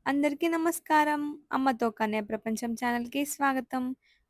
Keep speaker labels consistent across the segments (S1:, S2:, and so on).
S1: అందరికీ నమస్కారం. అమ్మతో కనే ప్రపంచం ఛానల్‌కి స్వాగతం.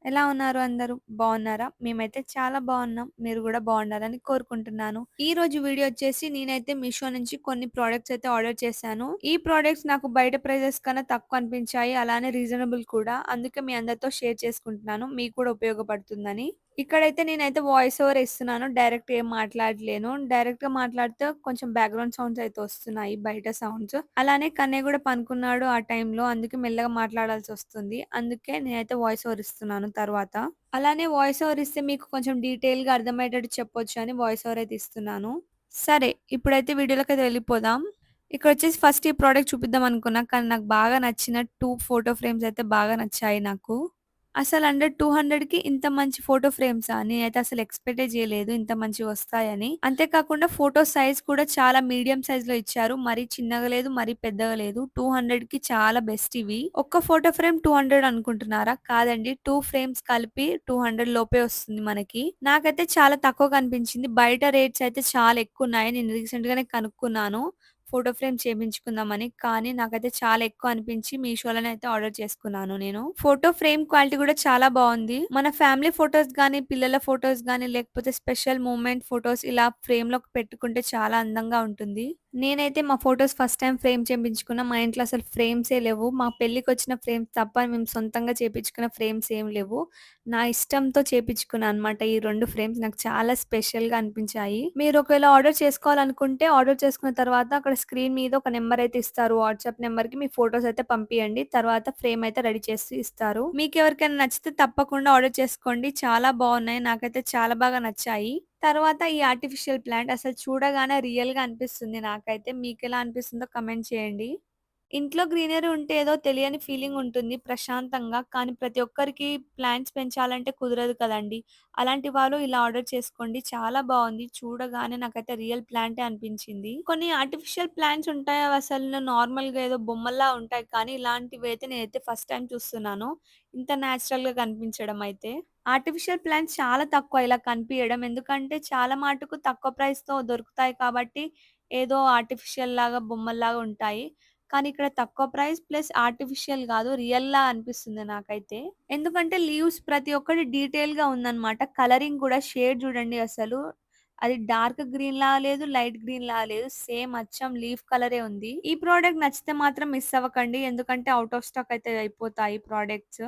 S1: ఎలా ఉన్నారు అందరూ? బావున్నారా? మేమైతే చాలా బావున్నాం. మీరు గూడా బావుండాలని కోరుకుంటున్నాను. ఈరోజు వీడియో వచ్చేసి నేనైతే మీషో నుంచి కొన్ని ప్రొడక్ట్స్ అయితే ఆర్డర్ చేశాను. ఈ ప్రొడక్ట్స్ నాకు బయట ప్రైజెస్ కన్నా తక్కువ అనిపించాయి. అలానే రీజనబుల్ కూడా. అందుకే మీ అందరితో షేర్ చేసుకుంటున్నాను. మీకు కూడా ఉపయోగపడుతుందని. ఇక్కడైతే నేనైతే వాయిస్ ఓవర్ ఇస్తున్నాను. డైరెక్ట్ ఏం మాట్లాడట్లేను. డైరెక్ట్‌గా మాట్లాడితే కొంచెం బ్యాక్‌గ్రౌండ్ సౌండ్స్ అయితే వస్తున్నాయి. బయట సౌండ్స్. అలానే కన్నయ్య గూడా పనుకున్నాడు ఆ టైంలో. అందుకే మెల్లగా మాట్లాడాల్సొస్తుంది. అందుకే నేనైతే వాయిస్ ఓవర్ ఇస్తున్నాను తర్వాత. అలానే వాయిస్ ఓవర్ ఇస్తే మీకు కొంచెం డీటెయిల్‌గా అర్థమయ్యేటట్టు చెప్పొచ్చు అని వాయిస్ ఓవర్ అయితే ఇస్తున్నాను. సరే, ఇప్పుడైతే వీడియోలోకైతే వెళ్ళిపోదాం. ఇక్కడొచ్చేసి ఫస్ట్ ఈ ప్రొడక్ట్ చూపిద్దాం అనుకున్నా. కానీ నాకు బాగా నచ్చిన 2 ఫోటో ఫ్రేమ్స్ అయితే బాగా నచ్చాయి నాకు. అసలు అండర్ 200కి ఇంత మంచి ఫోటో ఫ్రేమ్సా? నేనైతే అసలు ఎక్స్‌పెక్టే చేయలేదు ఇంత మంచివొస్తాయని. అంతే కాకుండా ఫోటో సైజ్ కూడా చాలా మీడియం సైజ్‌లో ఇచ్చారు. మరీ చిన్నగా లేదు, మరీ పెద్దగా లేదు. 200కి చాలా బెస్ట్ ఇవి. ఒక్క ఫోటో ఫ్రేమ్ 200 అనుకుంటున్నారా? కాదండి. 2 ఫ్రేమ్స్ కలిపి 200 లోపే వస్తుంది మనకి. నాకైతే చాలా తక్కువగా అనిపించింది. బయట రేట్స్ అయితే చాలా ఎక్కువున్నాయి. నేను రీసెంట్‌గానే కనుక్కున్నాను. Photo frame చేపించుకుందామని. కానీ నాకైతే చాలా ఎక్కువ అనిపించి మీషోలోనే అయితే ఆర్డర్ చేసుకున్నాను నేను. ఫోటో ఫ్రేమ్ క్వాలిటీ కూడా చాలా బావుంది. మన ఫ్యామిలీ ఫోటోస్ గానీ, పిల్లల ఫోటోస్ గానీ, లేకపోతే స్పెషల్ మూమెంట్ ఫోటోస్ ఇలా ఫ్రేమ్‌లోకి పెట్టుకుంటే చాలా అందంగా ఉంటుంది. నేనైతే మా ఫోటోస్ ఫస్ట్ టైమ్ ఫ్రేమ్ చేపించుకున్నా. మా ఇంట్లో అసలు ఫ్రేమ్సే లేవు. మా పెళ్ళికొచ్చిన ఫ్రేమ్స్ తప్ప మేము సొంతంగా చేపించుకున్న ఫ్రేమ్స్ ఏం లేవు. నా ఇష్టంతో చేపించుకున్నా అనమాట. ఈ 2 ఫ్రేమ్స్ నాకు చాలా స్పెషల్‌గా అనిపించాయి. మీరు ఒకవేళ ఆర్డర్ చేసుకోవాలనుకుంటే ఆర్డర్ చేసుకున్న తర్వాత అక్కడ స్క్రీన్ మీద ఒక నంబర్ అయితే ఇస్తారు. వాట్సాప్ నంబర్‌కి మీ ఫోటోస్ అయితే పంపియండి. తర్వాత ఫ్రేమ్ అయితే రెడీ చేసి ఇస్తారు. మీకెవరికైనా నచ్చితే తప్పకుండా ఆర్డర్ చేసుకోండి. చాలా బావున్నాయి. నాకైతే చాలా బాగా నచ్చాయి. తర్వాత ఈ ఆర్టిఫిషియల్ ప్లాంట్ అసలు చూడగానే రియల్‌గా అనిపిస్తుంది నాకైతే. మీకెలా అనిపిస్తుందో కామెంట్ చేయండి. ఇంట్లో గ్రీనరీ ఉంటే ఏదో తెలియని ఫీలింగ్ ఉంటుంది ప్రశాంతంగా. కానీ ప్రతి ఒక్కరికి ప్లాంట్స్ పెంచాలంటే కుదరదు కదండీ! అలాంటి వాళ్ళు ఇలా ఆర్డర్ చేసుకోండి. చాలా బావుంది. చూడగానే నాకైతే రియల్ ప్లాంటే అనిపించింది. కొన్ని ఆర్టిఫిషియల్ ప్లాంట్స్ ఉంటాయి. అవి అసలు నార్మల్‌గా ఏదో బొమ్మల్లా ఉంటాయి. కానీ ఇలాంటివైతే నేనైతే ఫస్ట్ టైమ్ చూస్తున్నాను. ఇంత నేచురల్‌గా కనిపించడం అయితే. ఆర్టిఫిషియల్ ప్లాంట్స్ చాలా తక్కువ ఇలా కనిపియడం. ఎందుకంటే చాలా మటుకు తక్కువ ప్రైస్‌తో దొరుకుతాయి కాబట్టి ఏదో ఆర్టిఫిషియల్ లాగా బొమ్మల్లాగా ఉంటాయి. కానీ ఇక్కడ తక్కువ ప్రైస్ ప్లస్ ఆర్టిఫిషియల్ గాదు. రియల్‌లా అనిపిస్తుంది నాకైతే. ఎందుకంటే లీవ్స్ ప్రతి ఒక్కటి డీటెయిల్‌గా ఉందన్నమాట. కలరింగ్ కూడా షేడ్ చూడండి అసలు. అది డార్క్ గ్రీన్‌లా లేదు, లైట్ గ్రీన్‌లా లేదు. సేమ్ అచ్చం లీఫ్ కలరే ఉంది. ఈ ప్రొడక్ట్ నచ్చితే మాత్రం మిస్ అవ్వకండి. ఎందుకంటే ఔట్ ఆఫ్ స్టాక్ అయితే అయిపోతాయి ప్రొడక్ట్స్.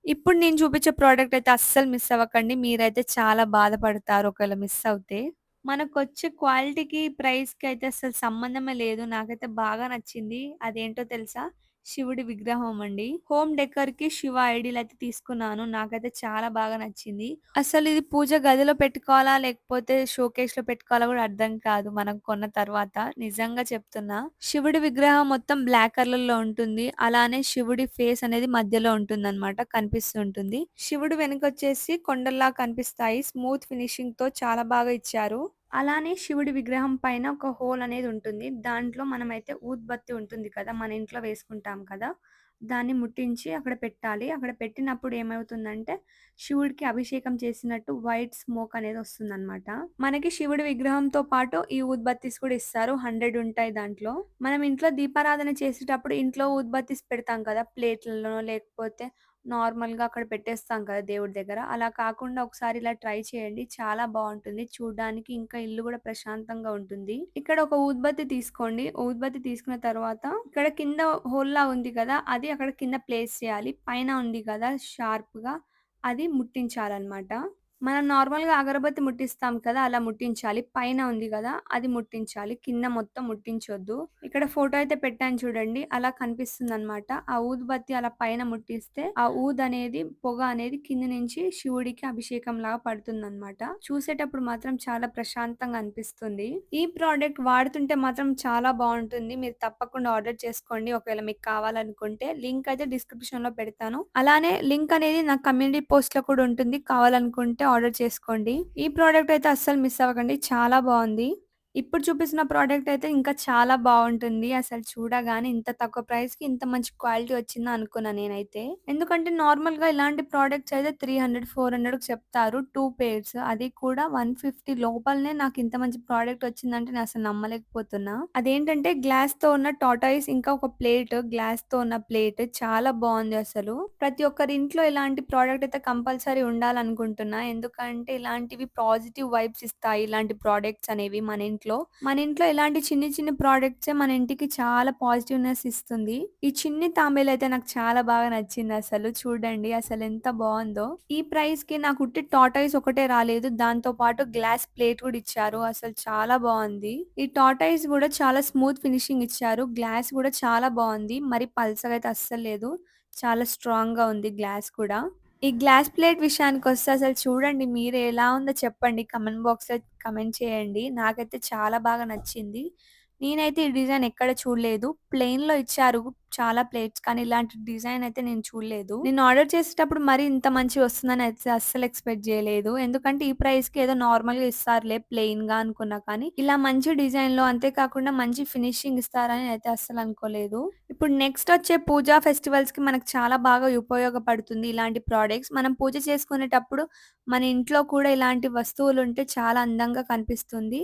S1: ఇప్పుడు నేను చూపించే ప్రొడక్ట్ అయితే అస్సలు మిస్ అవ్వకండి. మీరైతే చాలా బాధపడతారు ఒకవేళ మిస్ అవుతే. మనకొచ్చే క్వాలిటీకి, ప్రైస్‌కి అయితే అసలు సంబంధమే లేదు. నాకైతే బాగా నచ్చింది. అదేంటో తెలుసా? శివుడి విగ్రహం అండి. హోమ్ డెకర్‌కి శివ ఐడీలయితే తీసుకున్నాను. నాకైతే చాలా బాగా నచ్చింది. అసలు ఇది పూజ గదిలో పెట్టుకోవాలా? లేకపోతే షోకేస్‌లో పెట్టుకోవాలా గూడా అర్థం కాదు మనం కొన్న తర్వాత. నిజంగా చెప్తున్నా. శివుడి విగ్రహం మొత్తం బ్లాక్ కలర్‌లో ఉంటుంది. అలానే శివుడి ఫేస్ అనేది మధ్యలో ఉంటుందనమాట. కనిపిస్తూ ఉంటుంది. శివుడు వెనకొచ్చేసి కొండల్లా కనిపిస్తాయి. స్మూత్ ఫినిషింగ్‌తో చాలా బాగా ఇచ్చారు. అలానే శివుడి విగ్రహం పైన ఒక హోల్ అనేది ఉంటుంది. దాంట్లో మనమైతే ఊద్బత్తి ఉంటుంది కదా! మన ఇంట్లో వేసుకుంటాం కదా! దాన్ని ముట్టించి అక్కడ పెట్టాలి. అక్కడ పెట్టినప్పుడు ఏమవుతుందంటే శివుడికి అభిషేకం చేసినట్టు వైట్ స్మోక్ అనేది వస్తుందనమాట. మనకి శివుడి విగ్రహంతో పాటు ఈ ఊద్బత్తీస్ కూడా ఇస్తారు. 100 ఉంటాయి దాంట్లో. మనం ఇంట్లో దీపారాధన చేసేటప్పుడు ఇంట్లో ఊద్బత్తీస్ పెడతాం కదా! ప్లేట్‌లలోనో లేకపోతే నార్మల్‌గా అక్కడ పెట్టేస్తాం కదా దేవుడి దగ్గర. అలా కాకుండా ఒకసారి ఇలా ట్రై చేయండి. చాలా బావుంటుంది. చూడ్డానికి ఇంకా ఇల్లు గూడా ప్రశాంతంగా ఉంటుంది. ఇక్కడ ఒక ఊద్బత్తి తీసుకోండి. ఊద్బత్తి తీసుకున్న తర్వాత ఇక్కడ కింద హోల్‌లా ఉంది కదా! అది అక్కడ కింద ప్లేస్ చేయాలి. పైన ఉంది కదా షార్ప్‌గా అది ముట్టించాలన్నమాట. మనం నార్మల్‌గా అగరబత్తి ముట్టిస్తాం కదా! అలా ముట్టించాలి. పైన ఉంది గదా! అది ముట్టించాలి. కింద మొత్తం ముట్టించొద్దు. ఇక్కడ ఫోటో అయితే పెట్టాను చూడండి. అలా కనిపిస్తుందనమాట. ఆ ఊదుబత్తి అలా పైన ముట్టిస్తే, ఆ ఊదనేది పొగ అనేది కింది నుంచి శివుడికి అభిషేకంలాగా పడుతుందనమాట. చూసేటప్పుడు మాత్రం చాలా ప్రశాంతంగా అనిపిస్తుంది. ఈ ప్రోడక్ట్ వాడుతుంటే మాత్రం చాలా బావుంటుంది. మీరు తప్పకుండా ఆర్డర్ చేసుకోండి. ఒకవేళ మీకు కావాలనుకుంటే. లింక్ అయితే డిస్క్రిప్షన్‌లో పెడతాను. అలానే లింక్ అనేది నా కమ్యూనిటీ పోస్ట్‌లో కూడా ఉంటుంది. కావాలనుకుంటే ఆర్డర్ చేసుకోండి. ఈ ప్రోడక్ట్ అయితే అస్సలు మిస్ అవ్వకండి. చాలా బావుంది. ఇప్పుడు చూపిస్తున్న ప్రోడక్ట్ అయితే ఇంకా చాలా బావుంటుంది. అసలు చూడగానే ఇంత తక్కువ ప్రైస్‌కి ఇంత మంచి క్వాలిటీ వచ్చిందా అనుకున్నా నేనైతే. ఎందుకంటే నార్మల్‌గా ఇలాంటి ప్రొడక్ట్స్ అయితే 300, 400కి చెప్తారు. 2 పెయిర్స్ అది కూడా 150 లోపలనే నాకు ఇంత మంచి ప్రొడక్ట్ వచ్చిందంటే నేను అసలు నమ్మలేకపోతున్నా. అదేంటంటే గ్లాస్‌తో ఉన్న టార్టాయిస్ ఇంకా ఒక ప్లేట్ గ్లాస్‌తో ఉన్న ప్లేట్ చాలా బావుంది అసలు. ప్రతి ఒక్కరి ఇంట్లో ఇలాంటి ప్రొడక్ట్ అయితే కంపల్సరీ ఉండాలనుకుంటున్నా. ఎందుకంటే ఇలాంటివి పాజిటివ్ వైబ్స్ ఇస్తాయి. ఇలాంటి ప్రొడక్ట్స్ అనేవి మన ఇంట్లో. మన ఇంట్లో ఇలాంటి చిన్ని చిన్ని ప్రొడక్ట్సే మన ఇంటికి చాలా పాజిటివ్‌నెస్ ఇస్తుంది. ఈ చిన్ని తాంబేలయితే నాకు చాలా బాగా నచ్చిందసలు. చూడండి అసలెంత బావుందో. ఈ ప్రైస్‌కి నాకు ఉట్టి టార్టాయిస్ ఒకటే రాలేదు. దాంతో పాటు గ్లాస్ ప్లేట్ కూడా ఇచ్చారు. అసలు చాలా బావుంది. ఈ టార్టాయిస్ గూడా చాలా స్మూత్ ఫినిషింగ్ ఇచ్చారు. గ్లాస్ గూడా చాలా బావుంది. మరి పల్చగా అయితే అస్సలు లేదు. చాలా స్ట్రాంగ్‌గా ఉంది గ్లాస్ కూడా. ఈ గ్లాస్ ప్లేట్ విషయానికొస్తే అసలు చూడండి మీరే ఎలా ఉందో చెప్పండి. కామెంట్ బాక్స్‌లో కామెంట్ చేయండి. నాకైతే చాలా బాగా నచ్చింది. నేనైతే ఈ డిజైన్ ఎక్కడ చూడలేదు. ప్లెయిన్‌లో ఇచ్చారు చాలా ప్లేట్స్. కానీ ఇలాంటి డిజైన్ అయితే నేను చూడలేదు. నేను ఆర్డర్ చేసేటప్పుడు మరి ఇంత మంచిగా వస్తుందని అయితే అస్సలు ఎక్స్‌పెక్ట్ చేయలేదు. ఎందుకంటే ఈ ప్రైస్‌కి ఏదో నార్మల్‌గా ఇస్తారులే ప్లెయిన్‌గా అనుకున్నా కానీ, ఇలా మంచి డిజైన్‌లో అంతే కాకుండా మంచి ఫినిషింగ్ ఇస్తారని అయితే అస్సలు అనుకోలేదు. ఇప్పుడు నెక్స్ట్ వచ్చే పూజా ఫెస్టివల్స్‌కి మనకు చాలా బాగా ఉపయోగపడుతుంది ఇలాంటి ప్రొడక్ట్స్. మనం పూజ చేసుకునేటప్పుడు మన ఇంట్లో కూడా ఇలాంటి వస్తువులుంటే చాలా అందంగా కనిపిస్తుంది.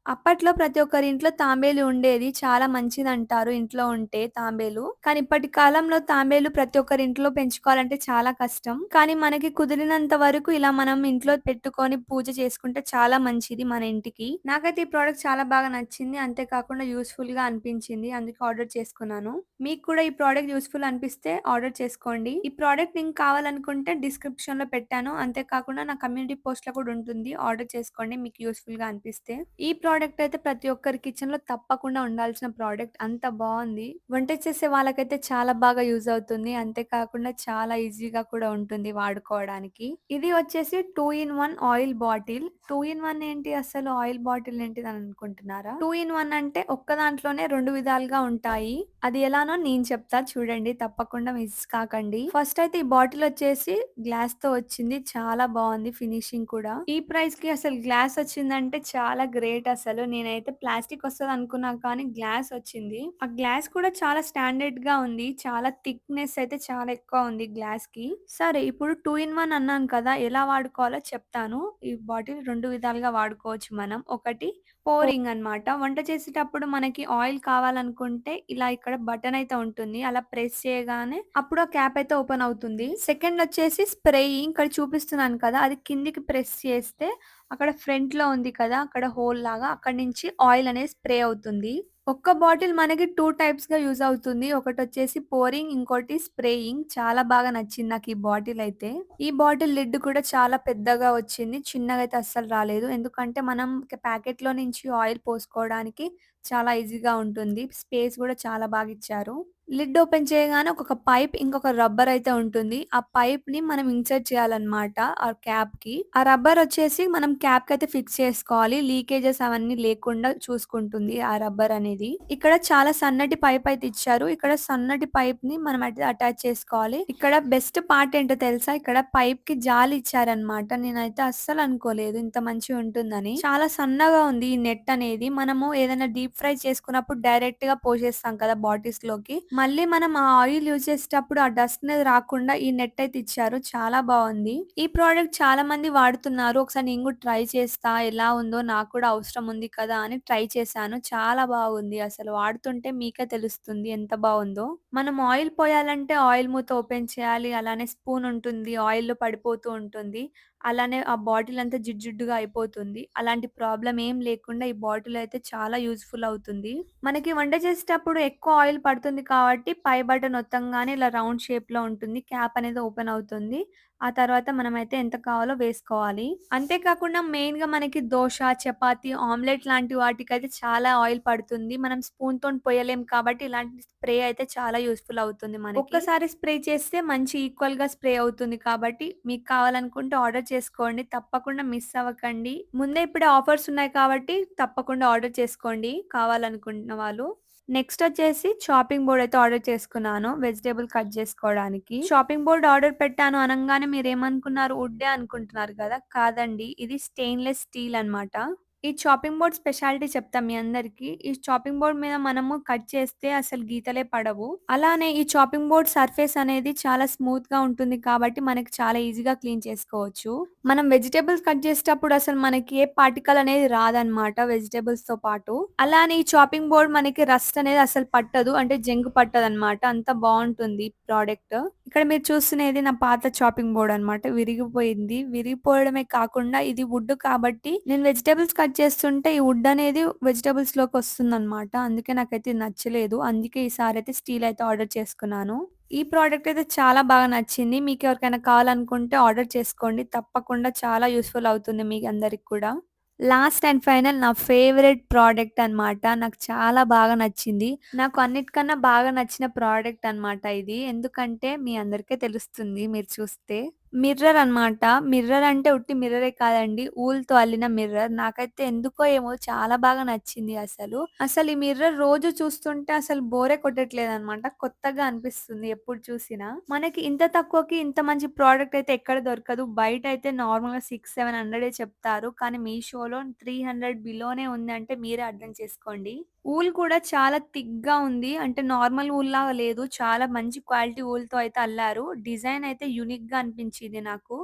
S1: అప్పట్లో ప్రతి ఒక్కరి ఇంట్లో తాంబేలు ఉండేది. చాలా మంచిదంటారు ఇంట్లో ఉంటే తాంబేలు. కానీ ఇప్పటి కాలంలో తాంబేలు ప్రతి ఒక్కరి ఇంట్లో పెంచుకోవాలంటే చాలా కష్టం. కానీ మనకి కుదిరినంత వరకు ఇలా మనం ఇంట్లో పెట్టుకొని పూజ చేసుకుంటే చాలా మంచిది మన ఇంటికి. నాకైతే ఈ ప్రొడక్ట్ చాలా బాగా నచ్చింది. అంతే కాకుండా యూజ్‌ఫుల్‌గా అనిపించింది. అందుకే ఆర్డర్ చేసుకున్నాను. మీకు కూడా ఈ ప్రొడక్ట్ యూజ్‌ఫుల్ అనిపిస్తే ఆర్డర్ చేసుకోండి. ఈ ప్రొడక్ట్ లింక్ కావాలనుకుంటే డిస్క్రిప్షన్‌లో పెట్టాను. అంతే కాకుండా నా కమ్యూనిటీ పోస్ట్‌లో కూడా ఉంటుంది. ఆర్డర్ చేసుకోండి మీకు యూజ్‌ఫుల్‌గా అనిపిస్తే. ఈ ప్రొడక్ట్ అయితే ప్రతి ఒక్కరి కిచెన్‌లో తప్పకుండా ఉండాల్సిన ప్రొడక్ట్. అంత బావుంది. వంట చేసే వాళ్ళకైతే చాలా బాగా యూజ్ అవుతుంది. అంతే కాకుండా చాలా ఈజీగా కూడా ఉంటుంది వాడుకోవడానికి. ఇది వచ్చేసి 2 ఇన్ 1 ఆయిల్ బాటిల్. 2 ఇన్ 1 ఏంటి అసలు ఆయిల్ బాటిల్ ఏంటిదని అనుకుంటున్నారా? 2 ఇన్ 1 అంటే ఒక్క దాంట్లోనే 2 విధాలుగా ఉంటాయి. అది ఎలానో నేను చెప్తా చూడండి. తప్పకుండా మిస్ కాకండి. ఫస్ట్ అయితే ఈ బాటిల్ వచ్చేసి గ్లాస్‌తో వచ్చింది. చాలా బావుంది ఫినిషింగ్ కూడా. ఈ ప్రైస్‌కి అసలు గ్లాస్ వచ్చిందంటే చాలా గ్రేట్ అసలు. నేనైతే ప్లాస్టిక్ వస్తదనుకున్నా కానీ గ్లాస్ వచ్చింది. ఆ గ్లాస్ కూడా చాలా స్టాండర్డ్‌గా ఉంది. చాలా థిక్‌నెస్ అయితే చాలా ఎక్కువ ఉంది గ్లాస్‌కి. సరే ఇప్పుడు 2 ఇన్ 1 అన్నాను కదా! ఎలా వాడుకోవాలో చెప్తాను. ఈ బాటిల్ 2 విధాలుగా వాడుకోవచ్చు మనం. ఒకటి పోరింగ్ అన్నమాట. వంట చేసేటప్పుడు మనకి ఆయిల్ కావాలనుకుంటే ఇలా ఇక్కడ బటన్ అయితే ఉంటుంది. అలా ప్రెస్ చేయగానే అప్పుడు ఆ క్యాప్ అయితే ఓపెన్ అవుతుంది. సెకండ్ వచ్చేసి స్ప్రేయింగ్ ఇక్కడ చూపిస్తున్నాను కదా! అది కిందికి ప్రెస్ చేస్తే అక్కడ ఫ్రంట్‌లో ఉంది కదా! అక్కడ హోల్ లాగా అక్కడి నుంచి ఆయిల్ అనేది స్ప్రే అవుతుంది. ఒక్క బాటిల్ మనకి 2 టైప్స్‌గా యూజ్ అవుతుంది. ఒకటొచ్చేసి పోరింగ్, ఇంకోటి స్ప్రేయింగ్. చాలా బాగా నచ్చింది నాకు ఈ బాటిల్ అయితే. ఈ బాటిల్ లిడ్ కూడా చాలా పెద్దగా వచ్చింది. చిన్నగా అయితే అస్సలు రాలేదు. ఎందుకంటే మనం ప్యాకెట్‌లో నుంచి ఆయిల్ పోసుకోవడానికి చాలా ఈజీగా ఉంటుంది. స్పేస్ కూడా చాలా బాగా ఇచ్చారు. లిడ్ ఓపెన్ చేయగానే ఒకొక్క పైప్, ఇంకొక రబ్బర్ అయితే ఉంటుంది. ఆ పైప్‌ని మనం ఇన్సర్ట్ చేయాలన్నమాట ఆ క్యాప్‌కి. ఆ రబ్బర్ వచ్చేసి మనం క్యాప్‌కయితే ఫిక్స్ చేసుకోవాలి. లీకేజెస్ అవన్నీ లేకుండా చూసుకుంటుంది ఆ రబ్బర్ అనేది. ఇక్కడ చాలా సన్నటి పైప్ అయితే ఇచ్చారు. ఇక్కడ సన్నటి పైప్‌ని మనం అయితే అటాచ్ చేసుకోవాలి. ఇక్కడ బెస్ట్ పార్ట్ ఏంటో తెలుసా? ఇక్కడ పైప్‌కి జాలి ఇచ్చారన్నమాట. నేనైతే అస్సలు అనుకోలేదు ఇంత మంచిగుంటుందని. చాలా సన్నగా ఉంది ఈ నెట్ అనేది. మనము ఏదైనా డీప్ ఫ్రై చేసుకున్నప్పుడు డైరెక్ట్‌గా పోసేస్తాం కదా బాటిల్స్‌లోకి. మళ్ళీ మనం ఆ ఆయిల్ యూజ్ చేసేటప్పుడు ఆ డస్ట్ అనేది రాకుండా ఈ నెట్ అయితే ఇచ్చారు. చాలా బావుంది. ఈ ప్రొడక్ట్ చాలా మంది వాడుతున్నారు. ఒకసారి నేను కూడా ట్రై చేస్తా. ఎలా ఉందో నాకు కూడా అవసరం ఉంది కదా అని ట్రై చేశాను. చాలా బాగుంది. అసలు వాడుతుంటే మీకే తెలుస్తుంది ఎంత బావుందో. మనం ఆయిల్ పోయాలంటే ఆయిల్ మూత ఓపెన్ చేయాలి. అలానే స్పూన్ ఉంటుంది. ఆయిల్‌లో పడిపోతూ ఉంటుంది. అలానే ఆ బాటిల్ అంతా జిడ్డుగా అయిపోతుంది. అలాంటి ప్రాబ్లమ్ ఏం లేకుండా ఈ బాటిల్ అయితే చాలా యూజ్‌ఫుల్ అవుతుంది. మనకి వంట చేసేటప్పుడు ఎక్కువ ఆయిల్ పడుతుంది కాబట్టి పై బటన్ నొత్తంగానే ఇలా రౌండ్ షేప్‌లో ఉంటుంది. క్యాప్ అనేది ఓపెన్ అవుతుంది. ఆ తర్వాత మనమైతే ఎంత కావాలో వేసుకోవాలి. అంతే కాకుండా మెయిన్‌గా మనకి దోస, చపాతీ, ఆమ్లెట్ లాంటి వాటికైతే చాలా ఆయిల్ పడుతుంది. మనం స్పూన్‌తోని పొయ్యలేం కాబట్టి ఇలాంటి స్ప్రే అయితే చాలా యూజ్‌ఫుల్ అవుతుంది మనకి. ఒక్కసారి స్ప్రే చేస్తే మంచి ఈక్వల్‌గా స్ప్రే అవుతుంది కాబట్టి మీకు కావాలనుకుంటే ఆర్డర్ చేసుకోండి. తప్పకుండా మిస్ అవ్వకండి. ముందే ఇప్పుడే ఆఫర్స్ ఉన్నాయి కాబట్టి తప్పకుండా ఆర్డర్ చేసుకోండి కావాలనుకుంటున్న వాళ్ళు. నెక్స్ట్ వచ్చేసి చాపింగ్ బోర్డ్ అయితే ఆర్డర్ చేసుకున్నాను. వెజిటబుల్ కట్ చేసుకోవడానికి. చాపింగ్ బోర్డ్ ఆర్డర్ పెట్టాను అనంగానే మీరేమనుకున్నారు? వుడ్డే అనుకుంటున్నారు కదా! కాదండి. ఇది స్టెయిన్‌లెస్ స్టీల్ అన్నమాట. ఈ చాపింగ్ బోర్డ్ స్పెషాలిటీ చెప్తా మీ అందరికి. ఈ చాపింగ్ బోర్డ్ మీద మనము కట్ చేస్తే అసలు గీతలే పడవు. అలానే ఈ చాపింగ్ బోర్డ్ సర్ఫేస్ అనేది చాలా స్మూత్‌గా ఉంటుంది కాబట్టి మనకి చాలా ఈజీగా క్లీన్ చేసుకోవచ్చు. మనం వెజిటబుల్స్ కట్ చేసేటప్పుడు అసలు మనకి ఏ పార్టికల్ అనేది రాదన్నమాట వెజిటబుల్స్‌తో పాటు. అలానే ఈ చాపింగ్ బోర్డ్ మనకి రస్ట్ అనేది అసలు పట్టదు. అంటే జంక్ పట్టదన్నమాట. అంత బావుంటుంది ప్రొడక్ట్. ఇక్కడ మీరు చూస్తున్నది నా పాత చాపింగ్ బోర్డ్ అన్నమాట. విరిగిపోయింది. విరిగిపోవడమే కాకుండా ఇది వుడ్ కాబట్టి నేను వెజిటబుల్స్ కట్ చేస్తుంటే ఈ వుడ్ అనేది వెజిటబుల్స్‌లోకి వస్తుందన్నమాట. అందుకే నాకైతే ఇది నచ్చలేదు. అందుకే ఈసారైతే స్టీల్ అయితే ఆర్డర్ చేసుకున్నాను. ఈ ప్రోడక్ట్ అయితే చాలా బాగా నచ్చింది. మీకెవరికైనా కావాలనుకుంటే ఆర్డర్ చేసుకోండి. తప్పకుండా చాలా యూజ్‌ఫుల్ అవుతుంది మీ అందరికి కూడా. లాస్ట్ అండ్ ఫైనల్ నా ఫేవరెట్ ప్రోడక్ట్ అన్నమాట. నాకు చాలా బాగా నచ్చింది. నాకు అన్నిటికన్నా బాగా నచ్చిన ప్రోడక్ట్ అన్నమాట ఇది. ఎందుకంటే మీ అందరికే తెలుస్తుంది మీరు చూస్తే. మిర్రర్ అన్నమాట. మిర్రర్ అంటే ఉట్టి మిర్రరే కాదండి. ఊలుతో అల్లిన మిర్రర్. నాకైతే ఎందుకో ఏమో చాలా బాగా నచ్చింది అసలు. అసలు ఈ మిర్రర్ రోజు చూస్తుంటే అసలు బోరే కొట్టట్లేదన్నమాట. కొత్తగా అనిపిస్తుంది ఎప్పుడు చూసినా. మనకి ఇంత తక్కువకి ఇంత మంచి ప్రోడక్ట్ అయితే ఎక్కడ దొరకదు. బయటైతే నార్మల్‌గా 6, 700 చెప్తారు. కానీ మీషోలో 300 బిలోనే ఉందంటే మీరే అర్థం చేసుకోండి. ఊల్ కూడా చాలా థిక్‌గా ఉంది. అంటే నార్మల్ ఊల్‌లాగా లేదు. చాలా మంచి క్వాలిటీ ఊల్‌తో అయితే అల్లారు. డిజైన్ అయితే యూనిక్‌గా అనిపించింది నాకు.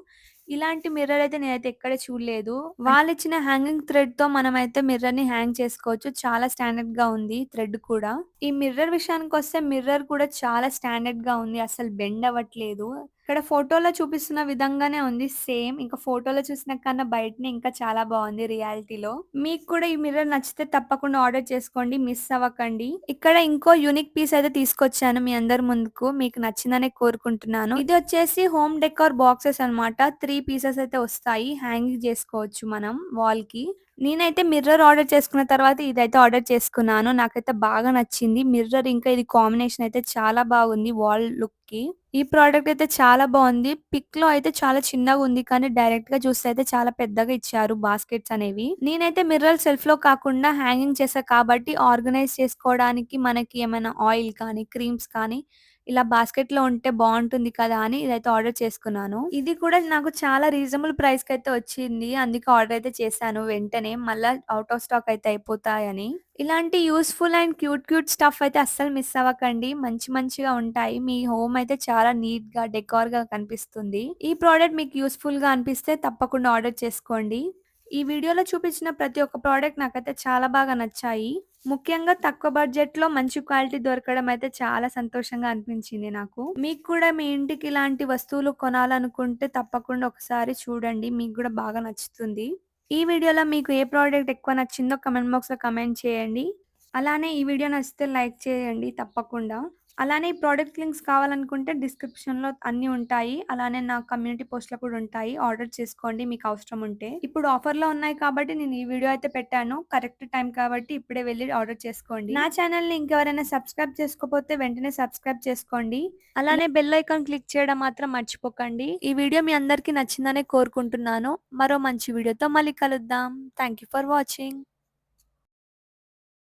S1: ఇలాంటి మిర్రర్ అయితే నేనైతే ఎక్కడ చూడలేదు. వాళ్ళిచ్చిన హ్యాంగింగ్ థ్రెడ్‌తో మనమైతే మిర్రర్‌ని హ్యాంగ్ చేసుకోవచ్చు. చాలా స్టాండర్డ్‌గా ఉంది థ్రెడ్ కూడా. ఈ మిర్రర్ విషయానికొస్తే మిర్రర్ కూడా చాలా స్టాండర్డ్‌గా ఉంది. అసలు బెండ్ అవ్వట్లేదు. ఇక్కడ ఫోటోలో చూపిస్తున్న విధంగానే ఉంది సేమ్. ఇంకా ఫోటోలో చూసిన కన్నా బయటనే ఇంకా చాలా బావుంది రియాలిటీలో. మీకు కూడా ఈ మిర్రర్ నచ్చితే తప్పకుండా ఆర్డర్ చేసుకోండి. మిస్ అవ్వకండి. ఇక్కడ ఇంకో యూనిక్ పీస్ అయితే తీసుకొచ్చాను మీ అందరి ముందుకు. మీకు నచ్చిందనే కోరుకుంటున్నాను. ఇది వచ్చేసి హోమ్ డెకర్ బాక్సెస్ అన్నమాట. 3 పీసెస్ అయితే వస్తాయి. హ్యాంగింగ్ చేసుకోవచ్చు మనం వాల్‌కి. నేనైతే మిర్రర్ ఆర్డర్ చేసుకున్న తర్వాత ఇదైతే ఆర్డర్ చేసుకున్నాను. నాకైతే బాగా నచ్చింది. మిర్రర్ ఇంకా ఇది కాంబినేషన్ అయితే చాలా బాగుంది వాల్ లుక్‌కి. ఈ ప్రోడక్ట్ అయితే చాలా బావుంది. పిక్‌లో అయితే చాలా చిన్నగుంది. కానీ డైరెక్ట్‌గా చూస్తే అయితే చాలా పెద్దగా ఇచ్చారు బాస్కెట్స్ అనేవి. నేనైతే మిర్రర్ సెల్ఫ్‌లో కాకుండా హ్యాంగింగ్ చేశా కాబట్టి ఆర్గనైజ్ చేసుకోవడానికి మనకి ఏమైనా ఆయిల్ కానీ, క్రీమ్స్ కానీ ఇలా బాస్కెట్‌లో ఉంటే బావుంటుంది కదా అని ఇదైతే ఆర్డర్ చేసుకున్నాను. ఇది కూడా నాకు చాలా రీజనబుల్ ప్రైస్‌కైతే వచ్చింది. అందుకే ఆర్డర్ అయితే చేశాను వెంటనే. మళ్ళా ఔట్ ఆఫ్ స్టాక్ అయితే అయిపోతాయని. ఇలాంటి యూజ్‌ఫుల్ అండ్ క్యూట్ స్టఫ్ అయితే అస్సలు మిస్ అవ్వకండి. మంచి మంచిగా ఉంటాయి. మీ హోమ్ అయితే చాలా నీట్‌గా, డెకార్‌గా కనిపిస్తుంది. ఈ ప్రోడక్ట్ మీకు యూజ్‌ఫుల్‌గా అనిపిస్తే తప్పకుండా ఆర్డర్ చేసుకోండి. ఈ వీడియోలో చూపించిన ప్రతి ఒక్క ప్రోడక్ట్ నాకైతే చాలా బాగా నచ్చాయి. ముఖ్యంగా తక్కువ బడ్జెట్‌లో మంచి క్వాలిటీ దొరకడం అయితే చాలా సంతోషంగా అనిపించింది నాకు. మీకు కూడా మీ ఇంటికి ఇలాంటి వస్తువులు కొనాలనుకుంటే తప్పకుండా ఒకసారి చూడండి. మీకు కూడా బాగా నచ్చుతుంది. ఈ వీడియోలో మీకు ఏ ప్రోడక్ట్ ఎక్కువ నచ్చిందో కామెంట్ బాక్స్‌లో కామెంట్ చేయండి. అలానే ఈ వీడియో నచ్చితే లైక్ చేయండి తప్పకుండా. అలానే ఈ ప్రొడక్ట్ లింక్స్ కావాలనుకుంటే డిస్క్రిప్షన్‌లో అన్నీ ఉంటాయి. అలానే నా కమ్యూనిటీ పోస్ట్‌లో కూడా ఉంటాయి. ఆర్డర్ చేసుకోండి మీకు అవసరం ఉంటే. ఇప్పుడు ఆఫర్‌లో ఉన్నాయి కాబట్టి నేను ఈ వీడియో అయితే పెట్టాను. కరెక్ట్ టైం కాబట్టి ఇప్పుడే వెళ్లి ఆర్డర్ చేసుకోండి. నా ఛానెల్‌ని ఇంకెవరైనా సబ్స్క్రైబ్ చేసుకోకపోతే వెంటనే సబ్స్క్రైబ్ చేసుకోండి. అలానే బెల్ ఐకాన్ క్లిక్ చేయడం మాత్రం మర్చిపోకండి. ఈ వీడియో మీ అందరికీ నచ్చిందనే కోరుకుంటున్నాను. మరో మంచి వీడియోతో మళ్ళీ కలుద్దాం. Thank you for watching.